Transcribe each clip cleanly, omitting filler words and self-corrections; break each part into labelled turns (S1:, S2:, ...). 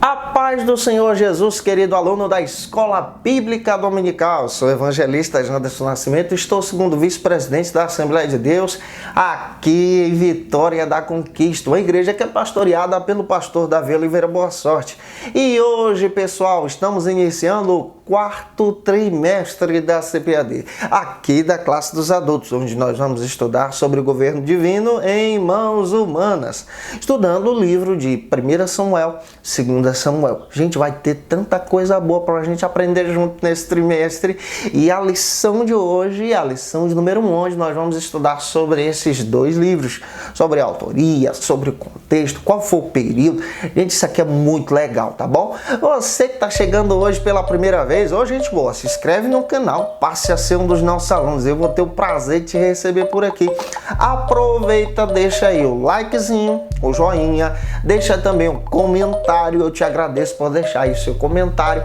S1: A paz do Senhor Jesus, querido aluno da Escola Bíblica Dominical. Sou o evangelista Janderson Nascimento, estou segundo vice-presidente da Assembleia de Deus, aqui em Vitória da Conquista, uma igreja que é pastoreada pelo pastor Davi Oliveira Boa Sorte. E hoje, pessoal, estamos iniciando o quarto trimestre da CPAD, aqui da classe dos adultos, onde nós vamos estudar sobre o governo divino em mãos humanas, estudando o livro de 1 Samuel, 2 Samuel. A gente vai ter tanta coisa boa para a gente aprender junto nesse trimestre. E a lição de hoje, a lição de número 1, onde nós vamos estudar sobre esses dois livros, sobre a autoria, sobre o contexto, qual foi o período. Gente, isso aqui é muito legal, tá bom? Você que está chegando hoje pela primeira vez, gente boa, se inscreve no canal, passe a ser um dos nossos alunos. Eu vou ter o prazer de te receber por aqui. Aproveita, deixa aí o likezinho, o joinha, deixa também um comentário. Eu te agradeço por deixar aí seu comentário.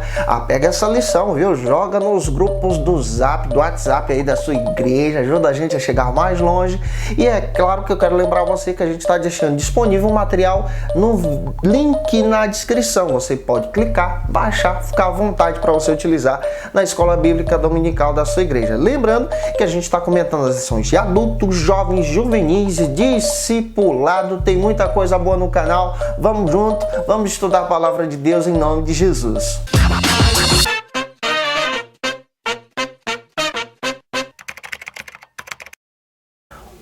S1: Pega essa lição, viu? Joga nos grupos do Zap, do WhatsApp aí da sua igreja, ajuda a gente a chegar mais longe. E é claro que eu quero lembrar você que a gente está deixando disponível o material no link na descrição. Você pode clicar, baixar, ficar à vontade para você utilizar na Escola Bíblica Dominical da sua igreja. Lembrando que a gente está comentando as lições de adultos, jovens, juvenis e discipulado. Tem muita coisa boa no canal. Vamos junto, vamos estudar a palavra de Deus em nome de Jesus.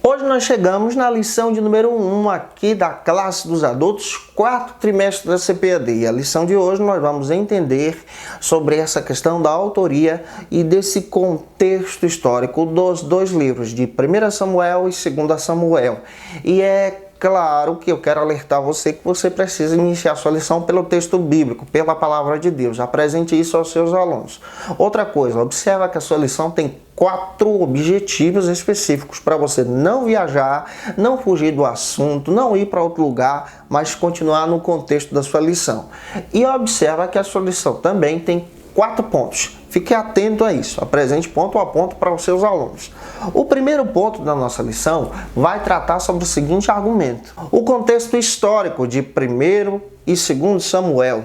S1: Hoje nós chegamos na lição de número 1 aqui da classe dos adultos, quarto trimestre da CPAD. E a lição de hoje nós vamos entender sobre essa questão da autoria e desse contexto histórico dos dois livros, de 1 Samuel e 2 Samuel. E é claro que eu quero alertar você que você precisa iniciar sua lição pelo texto bíblico, pela palavra de Deus. Apresente isso aos seus alunos. Outra coisa, observa que a sua lição tem 4 objetivos específicos para você não viajar, não fugir do assunto, não ir para outro lugar, mas continuar no contexto da sua lição. E observa que a sua lição também tem 4 pontos. Fique atento a isso. Apresente ponto a ponto para os seus alunos. O primeiro ponto da nossa lição vai tratar sobre o seguinte argumento: o contexto histórico de 1 e 2 Samuel.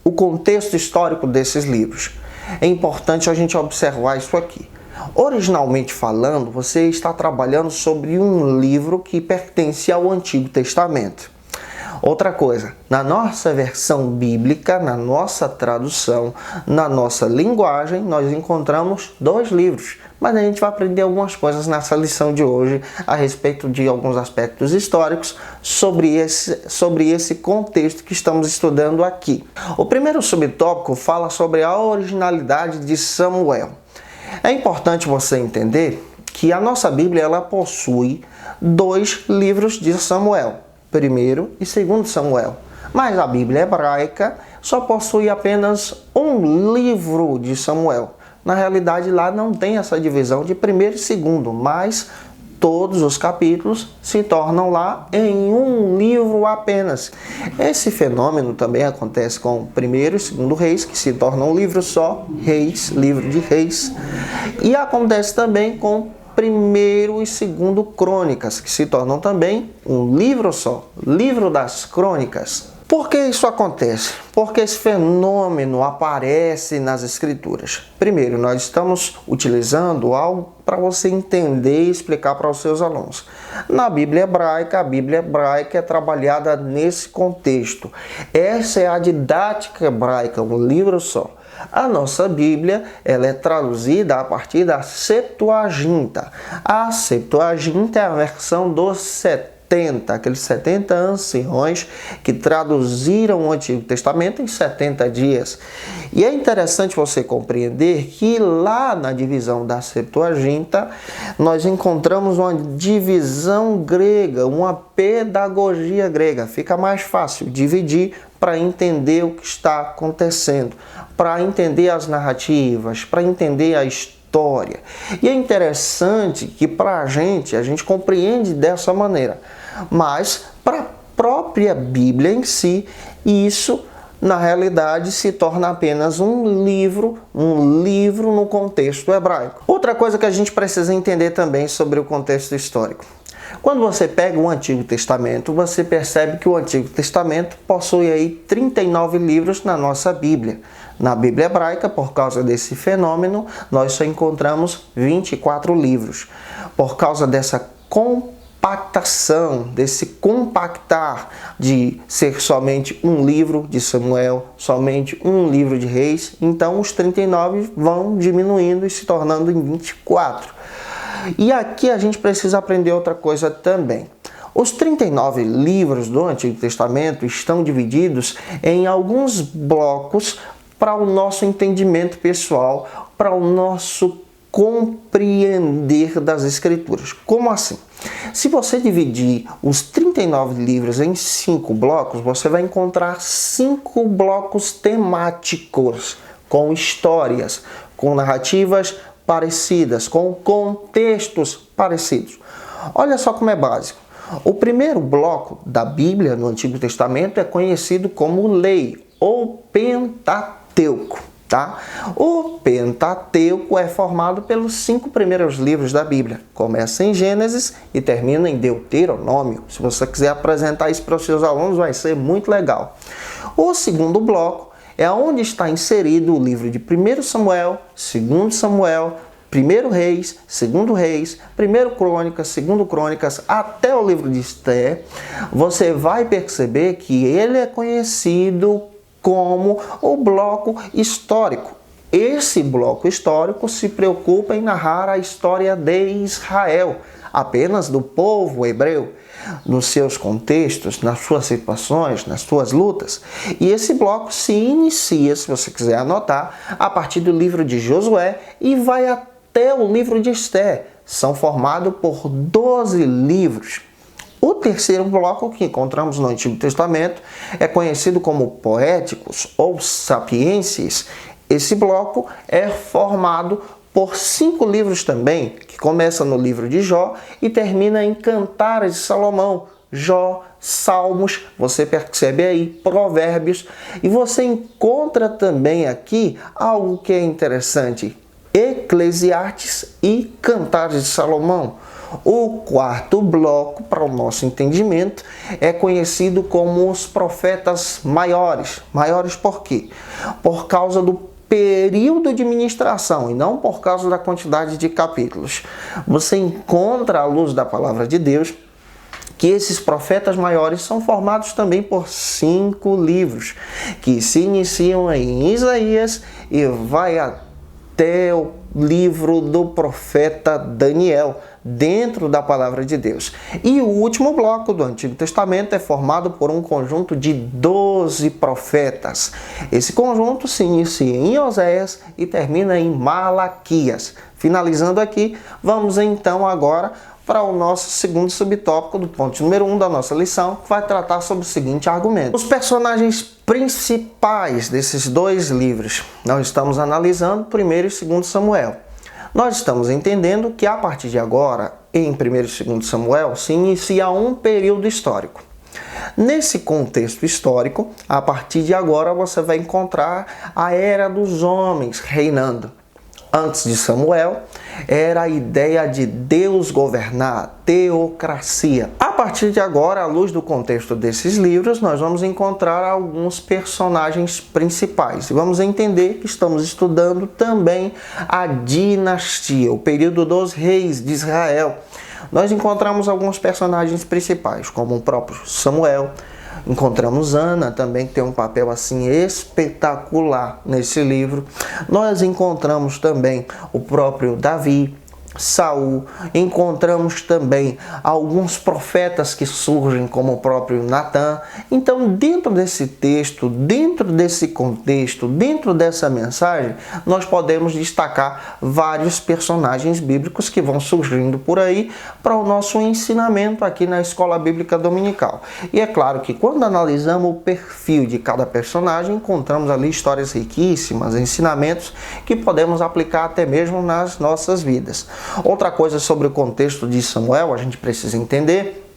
S1: O contexto histórico desses livros. É importante a gente observar isso aqui. Originalmente falando, você está trabalhando sobre um livro que pertence ao Antigo Testamento. Outra coisa, na nossa versão bíblica, na nossa tradução, na nossa linguagem, nós encontramos 2 livros. Mas a gente vai aprender algumas coisas nessa lição de hoje a respeito de alguns aspectos históricos sobre esse contexto que estamos estudando aqui. O primeiro subtópico fala sobre a originalidade de Samuel. É importante você entender que a nossa Bíblia ela possui 2 livros de Samuel. 1 e 2 Samuel. Mas a Bíblia hebraica só possui apenas um livro de Samuel. Na realidade, lá não tem essa divisão de 1 e 2, mas todos os capítulos se tornam lá em um livro apenas. Esse fenômeno também acontece com 1 e 2 Reis, que se tornam um livro só, Reis, livro de Reis. E acontece também com 1 e 2 Crônicas, que se tornam também um livro só, livro das Crônicas. Por que isso acontece? Porque esse fenômeno aparece nas Escrituras. Primeiro, nós estamos utilizando algo para você entender e explicar para os seus alunos. Na Bíblia hebraica, a Bíblia hebraica é trabalhada nesse contexto. Essa é a didática hebraica, um livro só. A nossa Bíblia ela é traduzida a partir da Septuaginta. A Septuaginta é a versão dos 70, aqueles 70 anciões que traduziram o Antigo Testamento em 70 dias. E é interessante você compreender que lá na divisão da Septuaginta nós encontramos uma divisão grega, uma pedagogia grega. Fica mais fácil dividir para entender o que está acontecendo, para entender as narrativas, para entender a história. E é interessante que para a gente compreende dessa maneira, mas para a própria Bíblia em si, isso na realidade se torna apenas um livro no contexto hebraico. Outra coisa que a gente precisa entender também sobre o contexto histórico. Quando você pega o Antigo Testamento, você percebe que o Antigo Testamento possui aí 39 livros na nossa Bíblia. Na Bíblia hebraica, por causa desse fenômeno, nós só encontramos 24 livros. Por causa dessa compactação, desse compactar de ser somente um livro de Samuel, somente um livro de Reis, então os 39 vão diminuindo e se tornando em 24. E aqui a gente precisa aprender outra coisa também. Os 39 livros do Antigo Testamento estão divididos em alguns blocos para o nosso entendimento pessoal, para o nosso compreender das Escrituras. Como assim? Se você dividir os 39 livros em 5 blocos, você vai encontrar 5 blocos temáticos, com histórias, com narrativas parecidas, com contextos parecidos. Olha só como é básico. O primeiro bloco da Bíblia no Antigo Testamento é conhecido como Lei ou Pentateuco. Tá? O Pentateuco é formado pelos 5 primeiros livros da Bíblia. Começa em Gênesis e termina em Deuteronômio. Se você quiser apresentar isso para os seus alunos, vai ser muito legal. O segundo bloco é onde está inserido o livro de 1 Samuel, 2 Samuel, 1 Reis, 2 Reis, 1 Crônicas, 2 Crônicas, até o livro de Esther. Você vai perceber que ele é conhecido como o bloco histórico. Esse bloco histórico se preocupa em narrar a história de Israel, apenas do povo hebreu, nos seus contextos, nas suas situações, nas suas lutas. E esse bloco se inicia, se você quiser anotar, a partir do livro de Josué e vai até o livro de Esther. São formados por 12 livros. O terceiro bloco que encontramos no Antigo Testamento é conhecido como Poéticos ou Sapienses. Esse bloco é formado por 5 livros também, que começa no livro de Jó e termina em Cantares de Salomão, Jó, Salmos, você percebe aí, Provérbios, e você encontra também aqui algo que é interessante, Eclesiastes e Cantares de Salomão. O quarto bloco, para o nosso entendimento, é conhecido como os profetas maiores. Maiores por quê? Por causa do período de ministração e não por causa da quantidade de capítulos. Você encontra à luz da palavra de Deus que esses profetas maiores são formados também por 5 livros, que se iniciam em Isaías e vai até o livro do profeta Daniel, dentro da palavra de Deus. E o último bloco do Antigo Testamento é formado por um conjunto de 12 profetas. Esse conjunto se inicia em Oséias e termina em Malaquias. Finalizando aqui, vamos então agora para o nosso segundo subtópico do ponto número 1 da nossa lição, que vai tratar sobre o seguinte argumento. Os personagens principais desses 2 livros, nós estamos analisando 1º e 2º Samuel. Nós estamos entendendo que a partir de agora, em 1º e 2º Samuel, se inicia um período histórico. Nesse contexto histórico, a partir de agora você vai encontrar a era dos homens reinando. Antes de Samuel, era a ideia de Deus governar, teocracia. A partir de agora, à luz do contexto desses livros, nós vamos encontrar alguns personagens principais. E vamos entender que estamos estudando também a dinastia, o período dos reis de Israel. Nós encontramos alguns personagens principais, como o próprio Samuel. Encontramos Ana também, que tem um papel assim espetacular nesse livro. Nós encontramos também o próprio Davi, Saul, encontramos também alguns profetas que surgem, como o próprio Natã. Então, dentro desse texto, dentro desse contexto, dentro dessa mensagem, nós podemos destacar vários personagens bíblicos que vão surgindo por aí para o nosso ensinamento aqui na Escola Bíblica Dominical. E é claro que quando analisamos o perfil de cada personagem, encontramos ali histórias riquíssimas, ensinamentos que podemos aplicar até mesmo nas nossas vidas. Outra coisa sobre o contexto de Samuel, a gente precisa entender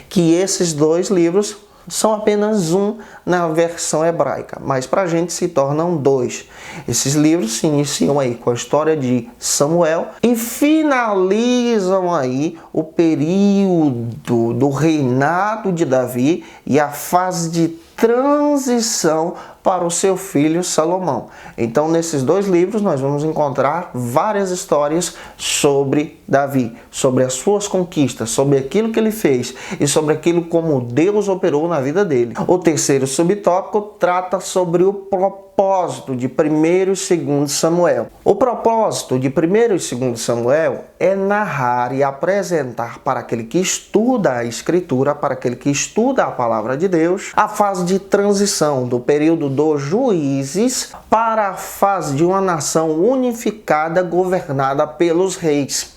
S1: que esses 2 livros são apenas um na versão hebraica, mas para a gente se tornam dois. Esses livros se iniciam aí com a história de Samuel e finalizam aí o período do reinado de Davi e a fase de transição para o seu filho Salomão. Então, nesses dois livros, nós vamos encontrar várias histórias sobre Davi, sobre as suas conquistas, sobre aquilo que ele fez e sobre aquilo como Deus operou na vida dele. O terceiro subtópico trata sobre o propósito de 1º e 2º Samuel. O propósito de 1º e 2º Samuel é narrar e apresentar para aquele que estuda a Escritura, para aquele que estuda a Palavra de Deus, a fase de transição do período dos juízes para a fase de uma nação unificada governada pelos reis.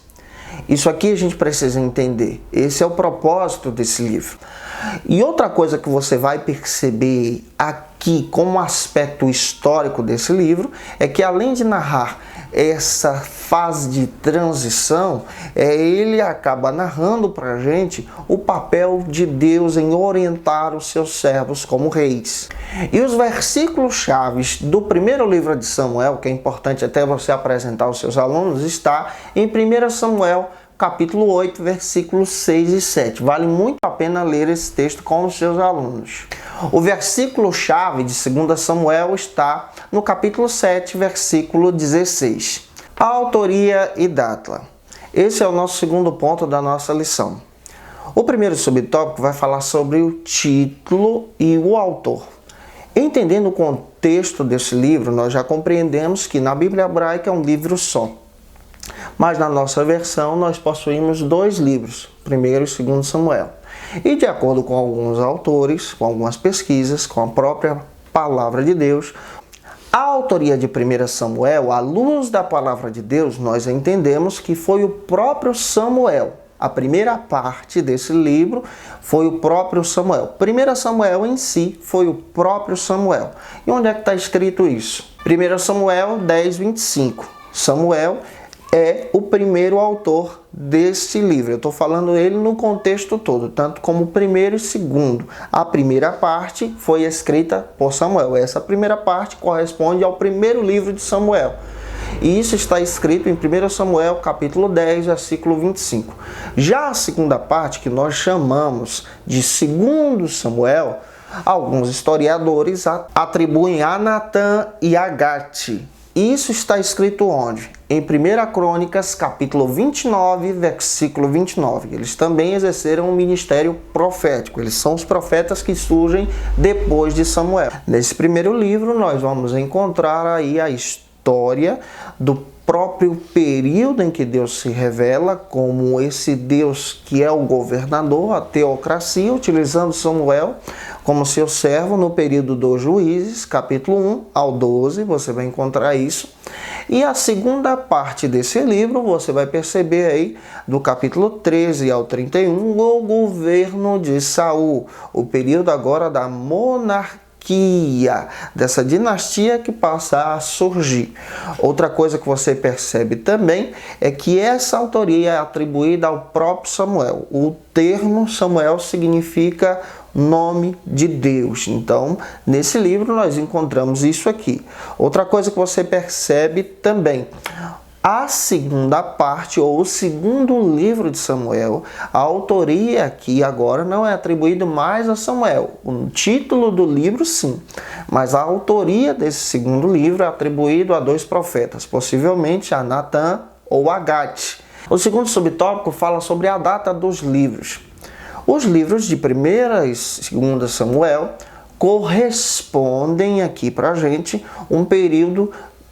S1: Isso aqui a gente precisa entender. Esse é o propósito desse livro. E outra coisa que você vai perceber aqui como aspecto histórico desse livro é que, além de narrar essa fase de transição, ele acaba narrando para a gente o papel de Deus em orientar os seus servos como reis. E os versículos chaves do primeiro livro de Samuel, que é importante até você apresentar aos seus alunos, está em 1 Samuel capítulo 8, versículos 6 e 7. Vale muito a pena ler esse texto com os seus alunos. O versículo-chave de 2 Samuel está no capítulo 7, versículo 16. A autoria e data. Esse é o nosso segundo ponto da nossa lição. O primeiro subtópico vai falar sobre o título e o autor. Entendendo o contexto desse livro, nós já compreendemos que na Bíblia hebraica é um livro só. Mas na nossa versão nós possuímos dois livros, 1º e 2º Samuel. E de acordo com alguns autores, com algumas pesquisas, com a própria palavra de Deus, a autoria de 1 Samuel, à luz da palavra de Deus, nós entendemos que foi o próprio Samuel. A primeira parte desse livro foi o próprio Samuel. 1 Samuel em si foi o próprio Samuel. E onde é que está escrito isso? 1 Samuel 10, 25. Samuel é o primeiro autor desse livro. Eu estou falando ele no contexto todo, tanto como o 1º e 2º. A primeira parte foi escrita por Samuel. Essa primeira parte corresponde ao primeiro livro de Samuel. E isso está escrito em 1 Samuel, capítulo 10, versículo 25. Já a segunda parte, que nós chamamos de 2º Samuel, alguns historiadores atribuem a Natã e a Gate. Isso está escrito onde? Em 1 Crônicas, capítulo 29, versículo 29. Eles também exerceram um ministério profético. Eles são os profetas que surgem depois de Samuel. Nesse primeiro livro, nós vamos encontrar aí a história do próprio período em que Deus se revela como esse Deus que é o governador, a teocracia, utilizando Samuel como seu servo no período dos juízes, capítulo 1 ao 12, você vai encontrar isso. E a segunda parte desse livro, você vai perceber aí, do capítulo 13 ao 31, o governo de Saul, o período agora da monarquia, dessa dinastia que passa a surgir. Outra coisa que você percebe também é que essa autoria é atribuída ao próprio Samuel. O termo Samuel significa nome de Deus. Então, nesse livro nós encontramos isso aqui. Outra coisa que você percebe também, a segunda parte, ou o segundo livro de Samuel, a autoria aqui agora não é atribuída mais a Samuel. O título do livro, sim, mas a autoria desse segundo livro é atribuído a dois profetas, possivelmente a Natã ou a Gate. O segundo subtópico fala sobre a data dos livros. Os livros de 1 e 2 Samuel correspondem aqui para a gente um período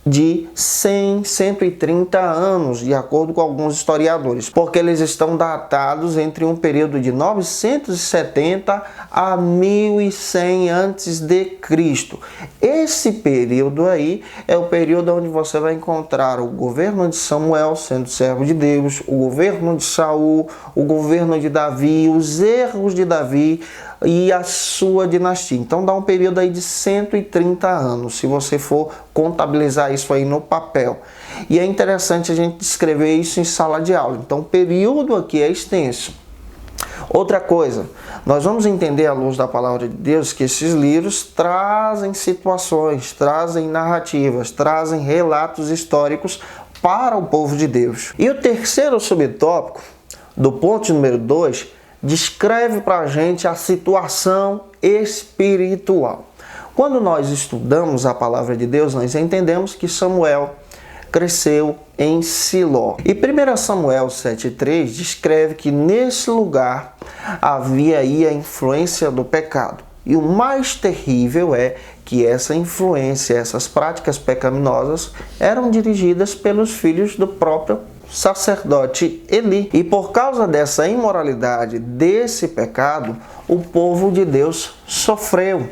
S1: de 100, 130 anos, de acordo com alguns historiadores, porque eles estão datados entre um período de 970 a 1100 a.C. Esse período aí é o período onde você vai encontrar o governo de Samuel sendo servo de Deus, o governo de Saul, o governo de Davi, os erros de Davi e a sua dinastia. Então dá um período aí de 130 anos, se você for contabilizar isso aí no papel. E é interessante a gente descrever isso em sala de aula. Então o período aqui é extenso. Outra coisa, nós vamos entender à luz da palavra de Deus que esses livros trazem situações, trazem narrativas, trazem relatos históricos para o povo de Deus. E o terceiro subtópico, do ponto número 2, descreve para a gente a situação espiritual. Quando nós estudamos a palavra de Deus, nós entendemos que Samuel cresceu em Siló. E 1 Samuel 7,3 descreve que nesse lugar havia aí a influência do pecado. E o mais terrível é que essa influência, essas práticas pecaminosas eram dirigidas pelos filhos do próprio sacerdote Eli. E por causa dessa imoralidade, desse pecado, o povo de Deus sofreu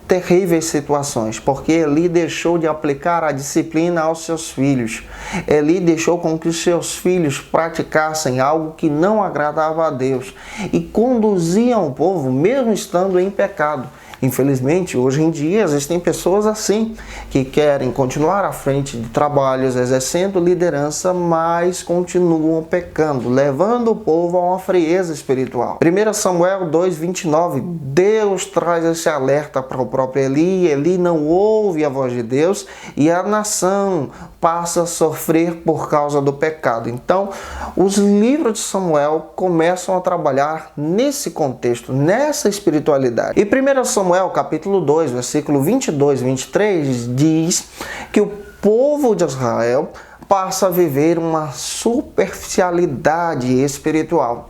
S1: terríveis situações, porque Eli deixou de aplicar a disciplina aos seus filhos. Eli deixou com que os seus filhos praticassem algo que não agradava a Deus e conduziam o povo mesmo estando em pecado. Infelizmente, hoje em dia, existem pessoas assim, que querem continuar à frente de trabalhos, exercendo liderança, mas continuam pecando, levando o povo a uma frieza espiritual. 1 Samuel 2,29, Deus traz esse alerta para o próprio Eli. Eli não ouve a voz de Deus e a nação passa a sofrer por causa do pecado. Então, os livros de Samuel começam a trabalhar nesse contexto, nessa espiritualidade. E 1 Samuel capítulo 2, versículo 22 e 23 diz que o povo de Israel passa a viver uma superficialidade espiritual.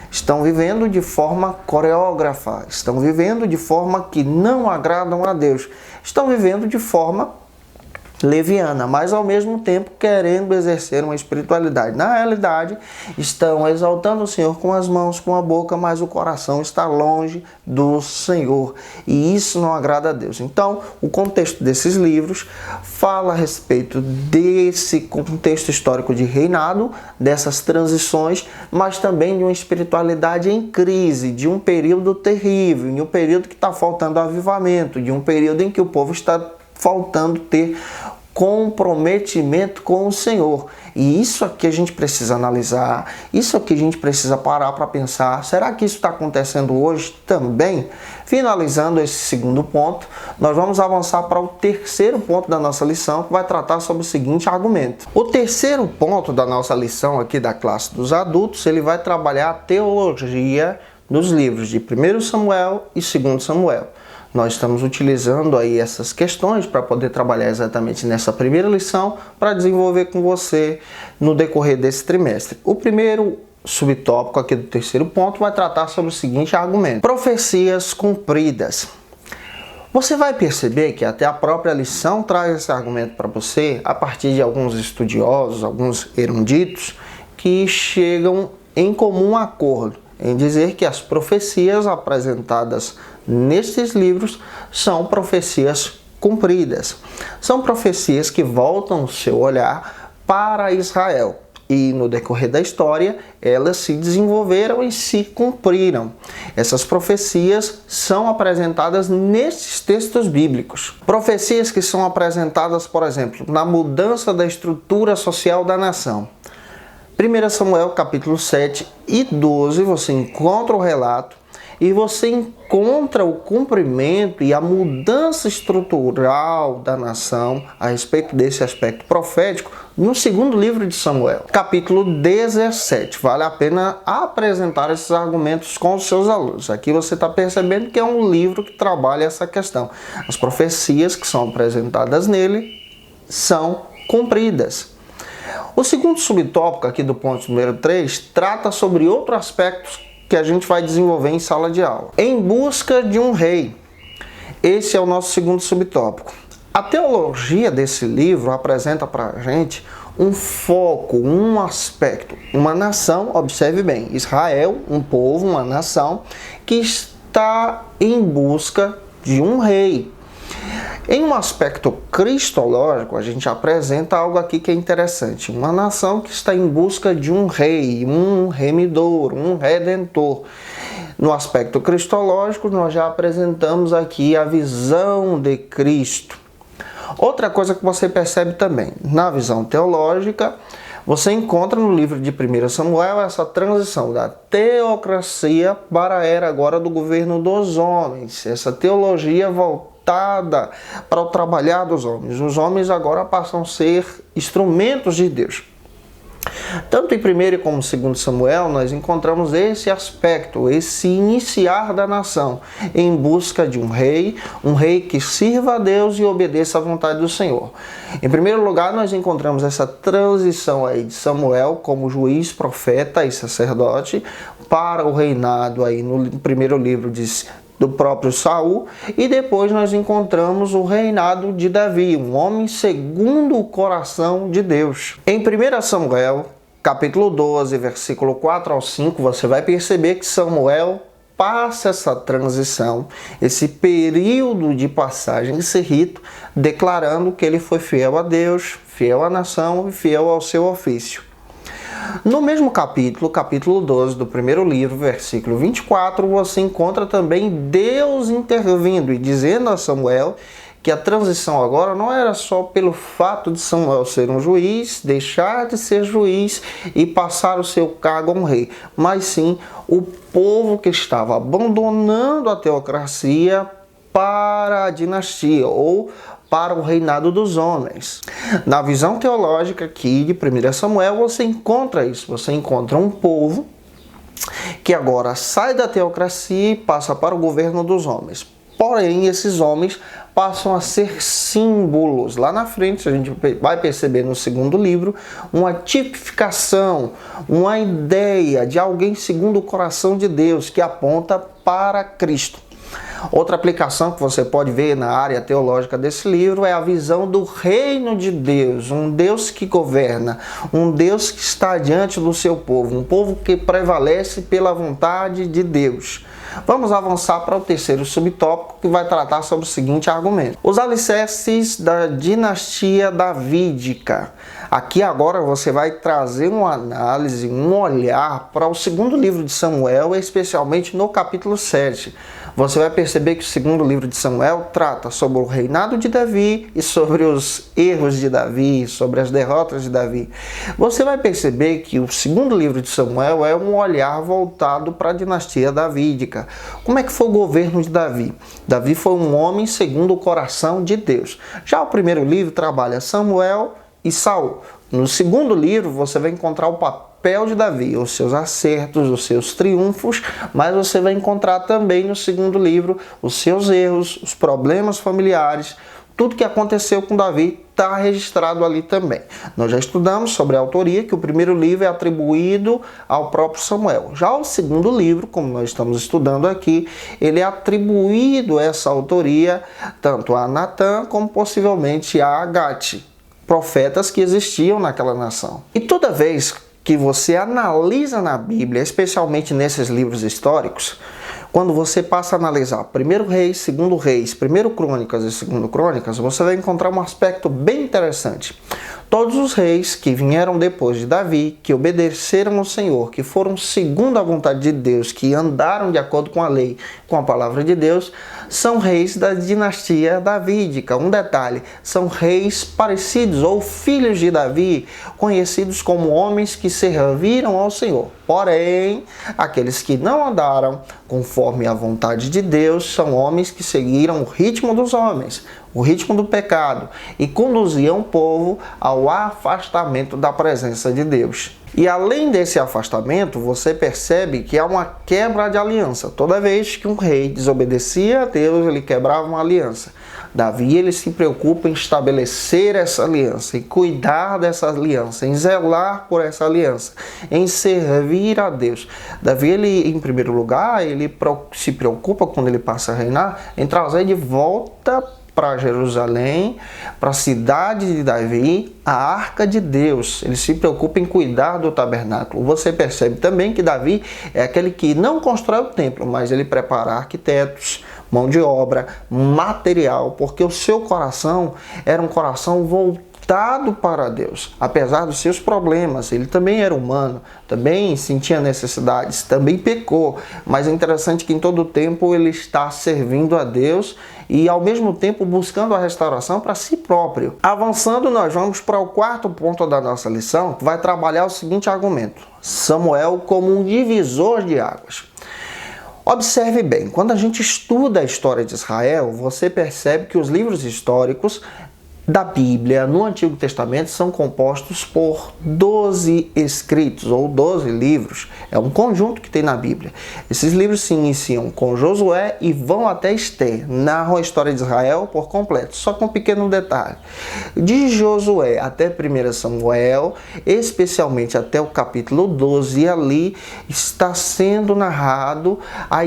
S1: Estão vivendo de forma coreógrafa, estão vivendo de forma que não agradam a Deus, estão vivendo de forma leviana, mas ao mesmo tempo querendo exercer uma espiritualidade. Na realidade, estão exaltando o Senhor com as mãos, com a boca, mas o coração está longe do Senhor. E isso não agrada a Deus. Então, o contexto desses livros fala a respeito desse contexto histórico de reinado, dessas transições, mas também de uma espiritualidade em crise, de um período terrível, de um período que está faltando avivamento, de um período em que o povo está faltando ter comprometimento com o Senhor. E isso aqui a gente precisa analisar, isso aqui a gente precisa parar para pensar, será que isso está acontecendo hoje também? Finalizando esse segundo ponto, nós vamos avançar para o terceiro ponto da nossa lição, que vai tratar sobre o seguinte argumento. O terceiro ponto da nossa lição aqui da classe dos adultos, ele vai trabalhar a teologia dos livros de 1 Samuel e 2 Samuel. Nós estamos utilizando aí essas questões para poder trabalhar exatamente nessa primeira lição para desenvolver com você no decorrer desse trimestre. O primeiro subtópico aqui do terceiro ponto vai tratar sobre o seguinte argumento: profecias cumpridas. Você vai perceber que até a própria lição traz esse argumento para você a partir de alguns estudiosos, alguns eruditos que chegam em comum acordo em dizer que as profecias apresentadas nesses livros são profecias cumpridas. São profecias que voltam o seu olhar para Israel. E no decorrer da história, elas se desenvolveram e se cumpriram. Essas profecias são apresentadas nesses textos bíblicos. Profecias que são apresentadas, por exemplo, na mudança da estrutura social da nação. 1 Samuel capítulo 7 e 12, você encontra o relato e você encontra o cumprimento e a mudança estrutural da nação a respeito desse aspecto profético no segundo livro de Samuel, capítulo 17. Vale a pena apresentar esses argumentos com os seus alunos. Aqui você está percebendo que é um livro que trabalha essa questão. As profecias que são apresentadas nele são cumpridas. O segundo subtópico aqui do ponto número 3 trata sobre outro aspecto que a gente vai desenvolver em sala de aula. Em busca de um rei. Esse é o nosso segundo subtópico. A teologia desse livro apresenta para a gente um foco, um aspecto. Uma nação, observe bem, Israel, um povo, uma nação que está em busca de um rei. Em um aspecto cristológico, a gente apresenta algo aqui que é interessante. Uma nação que está em busca de um rei, um remidor, um redentor. No aspecto cristológico, nós já apresentamos aqui a visão de Cristo. Outra coisa que você percebe também, na visão teológica, Você encontra no livro de 1 Samuel essa transição da teocracia para a era agora do governo dos homens. Essa teologia voltada para o trabalhar dos homens. Os homens agora passam a ser instrumentos de Deus. Tanto em 1 como 2 Samuel, nós encontramos esse aspecto, esse iniciar da nação em busca de um rei que sirva a Deus e obedeça à vontade do Senhor. Em primeiro lugar, nós encontramos essa transição aí de Samuel como juiz, profeta e sacerdote para o reinado aí no primeiro livro do próprio Saul, e depois nós encontramos o reinado de Davi, um homem segundo o coração de Deus. Em 1 Samuel, capítulo 12, versículo 4 ao 5, você vai perceber que Samuel passa essa transição, esse período de passagem, esse rito, declarando que ele foi fiel a Deus, fiel à nação e fiel ao seu ofício. No mesmo capítulo 12 do primeiro livro, versículo 24, você encontra também Deus intervindo e dizendo a Samuel que a transição agora não era só pelo fato de Samuel ser um juiz, deixar de ser juiz e passar o seu cargo a um rei, mas sim o povo que estava abandonando a teocracia para a dinastia ou para o reinado dos homens. Na visão teológica aqui de 1 Samuel, você encontra isso. Você encontra um povo que agora sai da teocracia e passa para o governo dos homens. Porém, esses homens passam a ser símbolos. Lá na frente, a gente vai perceber no segundo livro, uma tipificação, uma ideia de alguém segundo o coração de Deus, que aponta para Cristo. Outra aplicação que você pode ver na área teológica desse livro é a visão do reino de Deus, um Deus que governa, um Deus que está diante do seu povo, um povo que prevalece pela vontade de Deus. Vamos avançar para o terceiro subtópico, que vai tratar sobre o seguinte argumento: os alicerces da dinastia davídica. Aqui agora você vai trazer uma análise, um olhar para o segundo livro de Samuel, especialmente no capítulo 7. Você vai perceber que o segundo livro de Samuel trata sobre o reinado de Davi e sobre os erros de Davi, sobre as derrotas de Davi. Você vai perceber que o segundo livro de Samuel é um olhar voltado para a dinastia davídica. Como é que foi o governo de Davi? Davi foi um homem segundo o coração de Deus. Já o primeiro livro trabalha Samuel e Saul. No segundo livro você vai encontrar o papel de Davi, os seus acertos, os seus triunfos, mas você vai encontrar também no segundo livro os seus erros, os problemas familiares, tudo que aconteceu com Davi está registrado ali também. Nós já estudamos sobre a autoria, que o primeiro livro é atribuído ao próprio Samuel. Já o segundo livro, como nós estamos estudando aqui, ele é atribuído essa autoria tanto a Natã como possivelmente a Agate, profetas que existiam naquela nação. E toda vez que você analisa na Bíblia, especialmente nesses livros históricos, quando você passa a analisar 1 Reis, 2 Reis, 1 Crônicas e 2 Crônicas, você vai encontrar um aspecto bem interessante. Todos os reis que vieram depois de Davi, que obedeceram ao Senhor, que foram segundo a vontade de Deus, que andaram de acordo com a lei, com a palavra de Deus, são reis da dinastia davídica. Um detalhe, são reis parecidos ou filhos de Davi, conhecidos como homens que serviram ao Senhor. Porém, aqueles que não andaram conforme a vontade de Deus são homens que seguiram o ritmo dos homens, o ritmo do pecado, e conduziam o povo ao afastamento da presença de Deus. E além desse afastamento, você percebe que há uma quebra de aliança. Toda vez que um rei desobedecia a Deus, ele quebrava uma aliança. Davi, ele se preocupa em estabelecer essa aliança, em cuidar dessa aliança, em zelar por essa aliança, em servir a Deus. Davi, ele, em primeiro lugar, ele se preocupa, quando ele passa a reinar, em trazer de volta para Jerusalém, para a cidade de Davi, a arca de Deus. Ele se preocupa em cuidar do tabernáculo. Você percebe também que Davi é aquele que não constrói o templo, mas ele prepara arquitetos, mão de obra, material, porque o seu coração era um coração voltado voltado para Deus, apesar dos seus problemas. Ele também era humano, também sentia necessidades, também pecou, mas é interessante que em todo o tempo ele está servindo a Deus e ao mesmo tempo buscando a restauração para si próprio. Avançando, nós vamos para o quarto ponto da nossa lição, que vai trabalhar o seguinte argumento: Samuel como um divisor de águas. Observe bem, quando a gente estuda a história de Israel, você percebe que os livros históricos da Bíblia no Antigo Testamento são compostos por 12 escritos ou 12 livros. É um conjunto que tem na Bíblia. Esses livros se iniciam com Josué e vão até Esther. Narram a história de Israel por completo, só com um pequeno detalhe. De Josué até 1 Samuel, especialmente até o capítulo 12, ali está sendo narrado a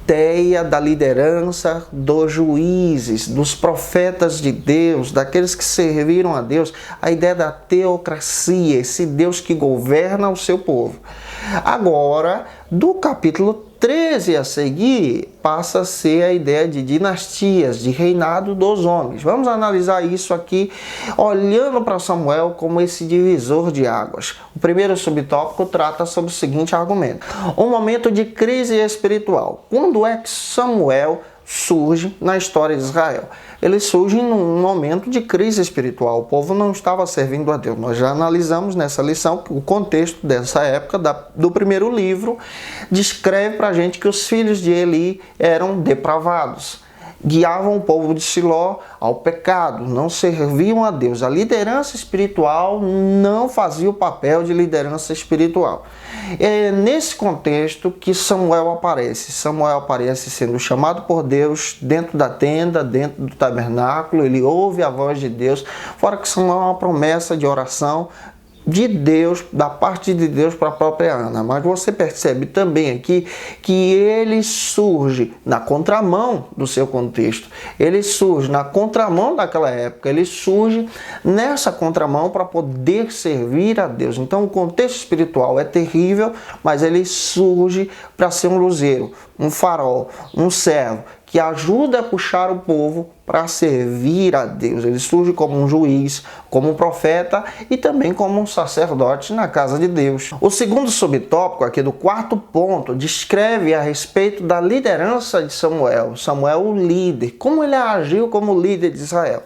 S1: ideia da liderança dos juízes, dos profetas de Deus, daqueles que serviram a Deus, a ideia da teocracia, esse Deus que governa o seu povo. Agora, do capítulo 13 a seguir, passa a ser a ideia de dinastias, de reinado dos homens. Vamos analisar isso aqui, olhando para Samuel como esse divisor de águas. O primeiro subtópico trata sobre o seguinte argumento: um momento de crise espiritual. Quando é que Samuel surge na história de Israel? Ele surge num momento de crise espiritual. O povo não estava servindo a Deus. Nós já analisamos nessa lição que o contexto dessa época do primeiro livro descreve para a gente que os filhos de Eli eram depravados. Guiavam o povo de Siló ao pecado, não serviam a Deus. A liderança espiritual não fazia o papel de liderança espiritual. É nesse contexto que Samuel aparece. Samuel aparece sendo chamado por Deus dentro da tenda, dentro do tabernáculo. Ele ouve a voz de Deus, fora que Samuel é uma promessa de oração de Deus, da parte de Deus para a própria Ana. Mas você percebe também aqui que ele surge na contramão do seu contexto. Ele surge na contramão daquela época. Ele surge nessa contramão para poder servir a Deus. Então o contexto espiritual é terrível, mas ele surge para ser um luzeiro, um farol, um servo que ajuda a puxar o povo para servir a Deus. Ele surge como um juiz, como um profeta e também como um sacerdote na casa de Deus. O segundo subtópico aqui do quarto ponto descreve a respeito da liderança de Samuel. Samuel, o líder, como ele agiu como líder de Israel.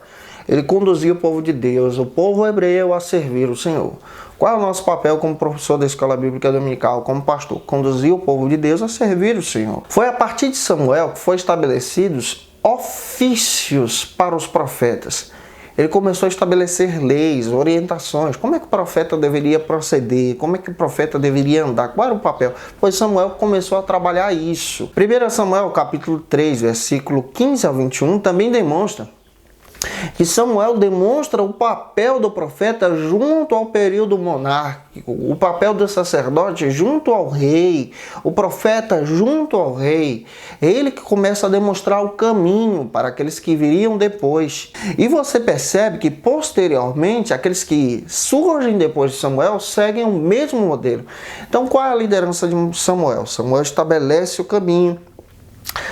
S1: Ele conduzia o povo de Deus, o povo hebreu, a servir o Senhor. Qual é o nosso papel como professor da Escola Bíblica Dominical, como pastor? Conduzir o povo de Deus a servir o Senhor. Foi a partir de Samuel que foram estabelecidos ofícios para os profetas. Ele começou a estabelecer leis, orientações, como é que o profeta deveria proceder, como é que o profeta deveria andar, qual era o papel? Pois Samuel começou a trabalhar isso. 1 Samuel capítulo 3, versículo 15 ao 21, também demonstra que Samuel demonstra o papel do profeta junto ao período monárquico, o papel do sacerdote junto ao rei, o profeta junto ao rei. É ele que começa a demonstrar o caminho para aqueles que viriam depois. E você percebe que posteriormente aqueles que surgem depois de Samuel seguem o mesmo modelo. Então qual é a liderança de Samuel? Samuel estabelece o caminho.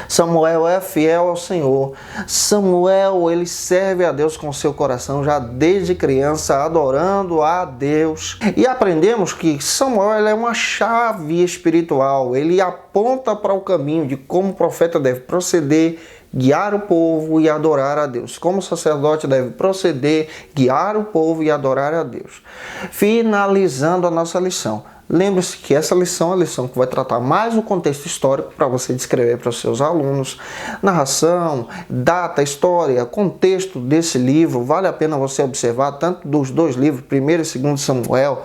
S1: Samuel é fiel ao Senhor. Samuel, ele serve a Deus com seu coração já desde criança, adorando a Deus. E aprendemos que Samuel ele é uma chave espiritual. Ele aponta para o caminho de como o profeta deve proceder, guiar o povo e adorar a Deus. Como o sacerdote deve proceder, guiar o povo e adorar a Deus. Finalizando a nossa lição. Lembre-se que essa lição é a lição que vai tratar mais o contexto histórico para você descrever para os seus alunos. Narração, data, história, contexto desse livro. Vale a pena você observar tanto dos dois livros, 1 e 2 Samuel.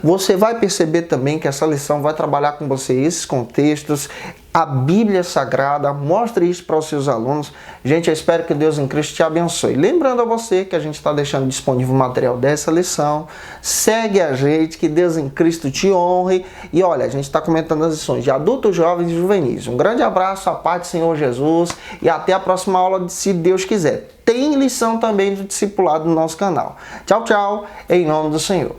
S1: Você vai perceber também que essa lição vai trabalhar com você esses contextos. A Bíblia Sagrada, mostre isso para os seus alunos. Gente, eu espero que Deus em Cristo te abençoe. Lembrando a você que a gente está deixando disponível o material dessa lição. Segue a gente, que Deus em Cristo te honre. E olha, a gente está comentando as lições de adultos, jovens e juvenis. Um grande abraço, a paz do Senhor Jesus e até a próxima aula, se Deus quiser. Tem lição também do discipulado no nosso canal. Tchau, tchau, em nome do Senhor.